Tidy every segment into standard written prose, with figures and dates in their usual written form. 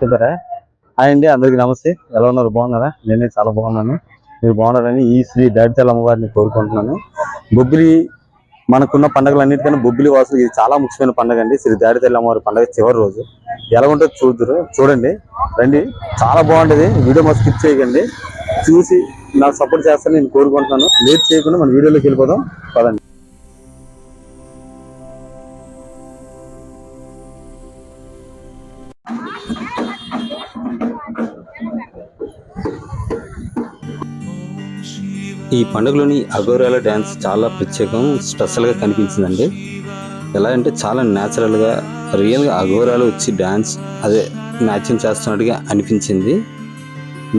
చెప్తారా? హాయ్ అండి, అందరికీ నమస్తే. ఎలా ఉన్నారు? బాగున్నారా? నేనే చాలా బాగున్నాను. మీరు బాగున్నారని ఈ శ్రీ దాడితల్లి అమ్మవారిని కోరుకుంటున్నాను. బొబ్బిలి మనకున్న పండుగలన్నిటికన్నా బొబ్బిలి వాసులు ఇది చాలా ముఖ్యమైన పండుగ అండి. శ్రీ దాడితల్లి అమ్మవారి పండుగ చివరి రోజు ఎలా ఉంటుందో చూడండి, రండి. చాలా బాగుంటుంది. వీడియో మాకు స్కిప్ చేయకండి, చూసి నాకు సపోర్ట్ చేస్తారని నేను కోరుకుంటున్నాను. లేట్ చేయకుండా మన వీడియోలోకి వెళ్ళిపోదాం పదండి. ఈ పండుగలోని అఘోరాల డ్యాన్స్ చాలా ప్రత్యేకం, స్పెషల్గా కనిపించిందండి. ఎలా అంటే చాలా న్యాచురల్గా, రియల్గా అఘోరాలు వచ్చి డ్యాన్స్ అదే నాట్యం చేస్తున్నట్టుగా అనిపించింది.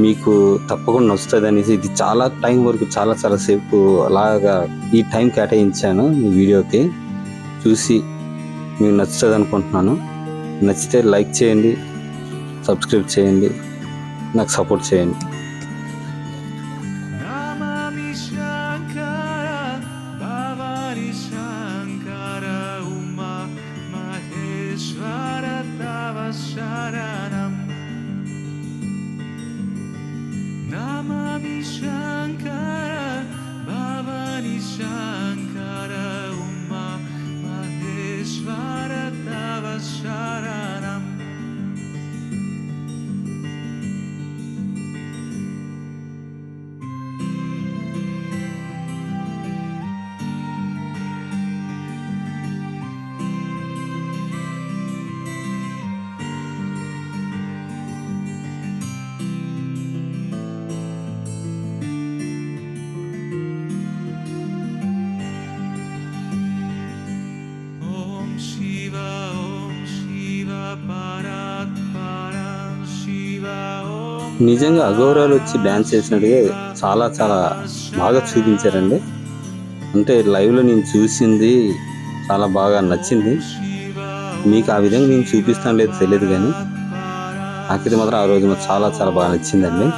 మీకు తప్పకుండా నచ్చుతుంది అనేసి ఇది చాలా టైం వరకు చాలా సేపు అలాగా ఈ టైం కేటాయించాను ఈ వీడియోకి. చూసి మీకు నచ్చుతుంది అనుకుంటున్నాను. నచ్చితే లైక్ చేయండి, సబ్స్క్రైబ్ చేయండి, నాకు సపోర్ట్ చేయండి. నిజంగా అఘోరాలు వచ్చి డ్యాన్స్ చేసినట్టుగా చాలా బాగా చూపించారండి. అంటే లైవ్లో నేను చూసింది చాలా బాగా నచ్చింది. మీకు ఆ విధంగా నేను చూపిస్తాను లేదు తెలియదు, కానీ నాకైతే మాత్రం ఆ రోజు చాలా బాగా నచ్చిందండి.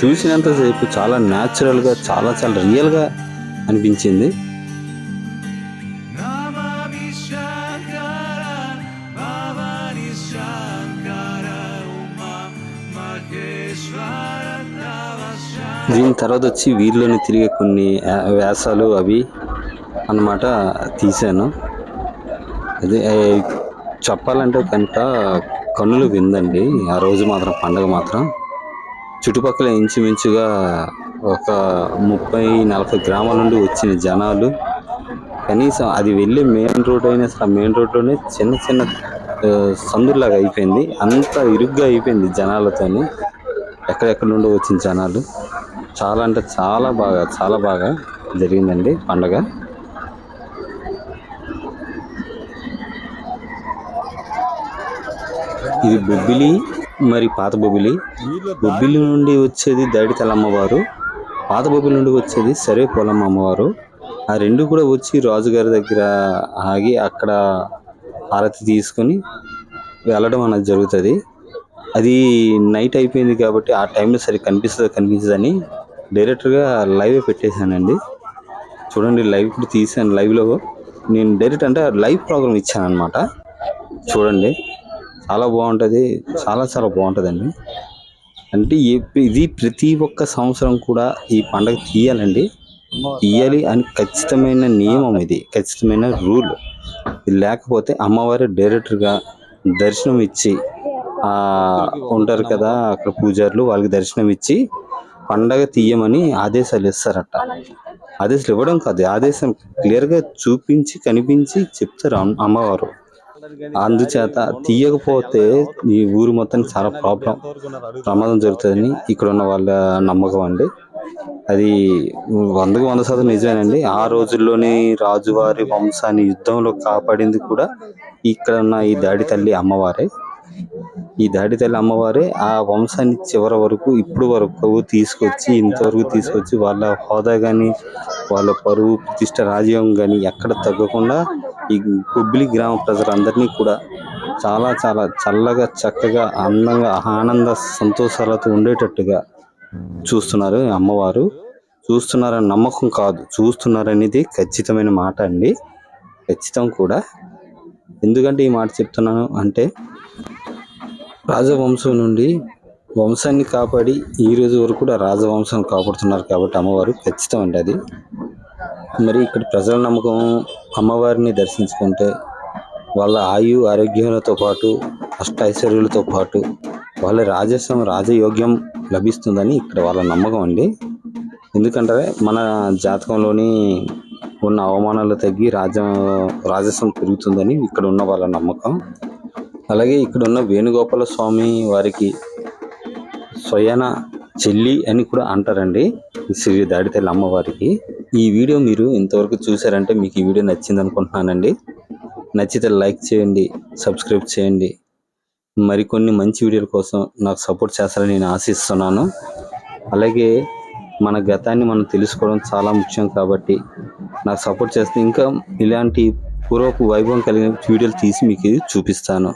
చూసినంతసేపు చాలా న్యాచురల్గా చాలా రియల్గా అనిపించింది. దీని తర్వాత వచ్చి వీరిలోని తిరిగే కొన్ని వ్యాసాలు అవి అన్నమాట తీశాను. అదే చెప్పాలంటే కనుక కన్నులు విందండి ఆ రోజు మాత్రం. పండగ మాత్రం చుట్టుపక్కల ఇంచుమించుగా ఒక 30-40 గ్రామాల నుండి వచ్చిన జనాలు. కనీసం అది వెళ్ళే మెయిన్ రోడ్ అయినా సరే, మెయిన్ రోడ్లోనే చిన్న సందులాగా అయిపోయింది. అంత ఇరుగ్గా అయిపోయింది జనాలతోని. ఎక్కడెక్కడ నుండి వచ్చిన జనాలు. చాలా అంటే చాలా బాగా జరిగిందండి పండగ. ఇది బొబ్బిలి మరి పాత బొబ్బిలి. బొబ్బిలి నుండి వచ్చేది దాడితల్లి అమ్మవారు, పాత బొబ్బిలి నుండి వచ్చేది సర్వేపోలమ్మ అమ్మవారు. ఆ రెండు కూడా వచ్చి రాజుగారి దగ్గర ఆగి అక్కడ హారతి తీసుకొని వెళ్ళడం అనేది జరుగుతుంది. అది నైట్ అయిపోయింది కాబట్టి ఆ టైంలో సరిగ్గా కనిపించదని డైరెక్ట్గా లైవ్ పెట్టేశానండి. చూడండి, లైవ్ కూడా తీసాను. లైవ్లో నేను డైరెక్ట్ అంటే లైవ్ ప్రోగ్రామ్ ఇచ్చాను అనమాట. చూడండి, చాలా బాగుంటుంది, చాలా చాలా బాగుంటుందండి. అంటే ఇది ప్రతి ఒక్క సంవత్సరం కూడా ఈ పండగ తీయాలండి, తీయాలి అని ఖచ్చితమైన నియమం, ఇది ఖచ్చితమైన రూల్. ఇది లేకపోతే అమ్మవారి డైరెక్టర్గా దర్శనం ఇచ్చి ఉంటారు కదా అక్కడ పూజారులు, వాళ్ళకి దర్శనం ఇచ్చి పండగ తీయమని ఆదేశాలు ఇస్తారట. ఆదేశాలు ఇవ్వడం కాదు, ఆదేశం క్లియర్గా చూపించి కనిపించి చెప్తారు అమ్మవారు. అందుచేత తీయకపోతే ఈ ఊరు మొత్తానికి చాలా ప్రమాదం జరుగుతుందని ఇక్కడ ఉన్న వాళ్ళ నమ్మకం అండి. అది 100% నిజమేనండి. ఆ రోజుల్లోనే రాజువారి వంశాన్ని యుద్ధంలో కాపాడింది కూడా ఇక్కడ ఉన్న ఈ దాడి తల్లి అమ్మవారే. ఈ దాడి తల్లి అమ్మవారే ఆ వంశాన్ని చివరి వరకు ఇప్పుడు వరకు ఇంతవరకు తీసుకొచ్చి వాళ్ళ హోదా కానీ, వాళ్ళ పరువు ప్రతిష్ట, రాజ్యం కానీ ఎక్కడ తగ్గకుండా ఈ కొబ్బిలి గ్రామ ప్రజలందరినీ కూడా చాలా చాలా చల్లగా, చక్కగా, అందంగా, ఆనంద సంతోషాలతో ఉండేటట్టుగా చూస్తున్నారు అమ్మవారు. చూస్తున్నారని నమ్మకం కాదు, చూస్తున్నారనేది ఖచ్చితమైన మాట అండి, ఖచ్చితం కూడా. ఎందుకంటే ఈ మాట చెప్తున్నాను అంటే, రాజవంశం నుండి వంశాన్ని కాపాడి ఈ రోజు వరకు కూడా రాజవంశాన్ని కాపాడుతున్నారు కాబట్టి అమ్మవారు ఖచ్చితం అండి అది. మరి ఇక్కడ ప్రజల నమ్మకం, అమ్మవారిని దర్శించుకుంటే వాళ్ళ ఆరోగ్యాలతో పాటు, అష్టైశ్వర్యాలతో పాటు వాళ్ళ రాజయోగ్యం లభిస్తుందని ఇక్కడ వాళ్ళ నమ్మకం అండి. ఎందుకంటే మన జాతకంలోని ఉన్న అవమానాలు తగ్గి రాజసం పెరుగుతుందని ఇక్కడ ఉన్న వాళ్ళ నమ్మకం. అలాగే ఇక్కడ ఉన్న వేణుగోపాల స్వామి వారికి స్వయాన చెల్లి అని కూడా అంటారండి శ్రీ దాడి తల్లి అమ్మవారికి. ఈ వీడియో మీరు ఇంతవరకు చూసారంటే మీకు ఈ వీడియో నచ్చింది అనుకుంటున్నానండి. నచ్చితే లైక్ చేయండి, సబ్స్క్రైబ్ చేయండి. మరికొన్ని మంచి వీడియోల కోసం నాకు సపోర్ట్ చేస్తారని నేను ఆశిస్తున్నాను. అలాగే మన గతాన్ని మనం తెలుసుకోవడం చాలా ముఖ్యం కాబట్టి నాకు సపోర్ట్ చేస్తే ఇంకా ఇలాంటి పూర్వపు వైభవం కలిగిన వీడియోలు తీసి మీకు చూపిస్తాను.